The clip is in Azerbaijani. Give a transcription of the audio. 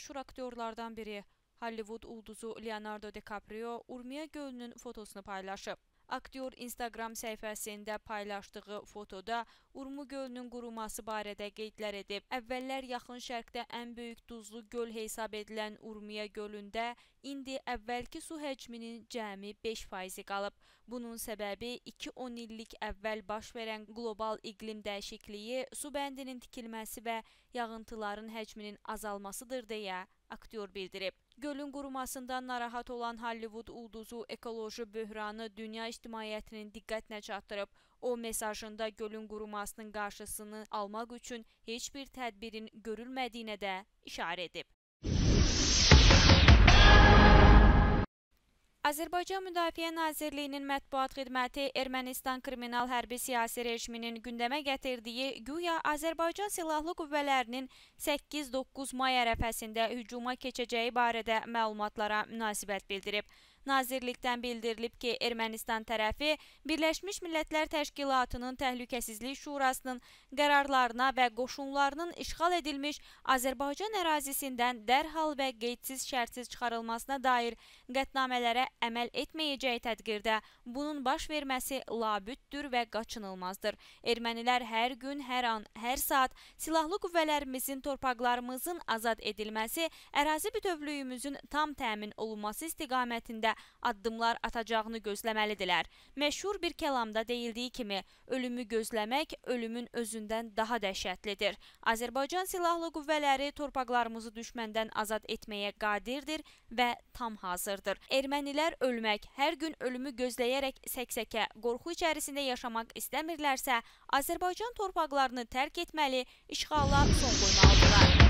məşhur aktyorlardan biri, Hollywood ulduzu Leonardo DiCaprio Urmiya gölünün fotosunu paylaşıb. Aktyor Instagram səhifəsində paylaşdığı fotoda Urmiya gölünün quruması barədə qeydlər edib. Əvvəllər Yaxın Şərqdə ən böyük duzlu göl hesab edilən Urmiya gölündə indi əvvəlki su həcminin cəmi 5% qalıb. Bunun səbəbi 2-10 illik əvvəl baş verən qlobal iqlim dəyişikliyi, su bəndinin tikilməsi və yağıntıların həcminin azalmasıdır deyə aktyor bildirib. Gölün qurumasından narahat olan Hollywood ulduzu ekoloji böhranı dünya ictimaiyyətinin diqqətinə çatdırıb. O mesajında gölün qurumasının qarşısını almaq üçün heç bir tədbirin görülmədiyinə də işarə edib. Azərbaycan Müdafiə Nazirliyinin mətbuat xidməti Ermənistan kriminal hərbi siyasi rejiminin gündəmə gətirdiyi güya Azərbaycan Silahlı Qüvvələrinin 8-9 may ərəfəsində hücuma keçəcəyi barədə məlumatlara münasibət bildirib. Nazirlikdən bildirilib ki, Ermənistan tərəfi Birləşmiş Millətlər Təşkilatının Təhlükəsizlik Şurasının qərarlarına və qoşunlarının işğal edilmiş Azərbaycan ərazisindən dərhal və qeydsiz şərtsiz çıxarılmasına dair qətnamələrə əməl etməyəcəyi təqdirdə bunun baş verməsi labüddür və qaçınılmazdır. Ermənilər hər gün, hər an, hər saat silahlı qüvvələrimizin torpaqlarımızın azad edilməsi, ərazi bütövlüyümüzün tam təmin olunması istiqamətində addımlar atacağını gözləməlidirlər. Məşhur bir kəlamda deyildiyi kimi, ölümü gözləmək ölümün özündən daha dəhşətlidir. Azərbaycan Silahlı Qüvvələri torpaqlarımızı düşməndən azad etməyə qadirdir və tam hazırdır. Ermənilər ölmək, hər gün ölümü gözləyərək səksəkə, qorxu içərisində yaşamaq istəmirlərsə, Azərbaycan torpaqlarını tərk etməli, işğala son qoymalıdırlar.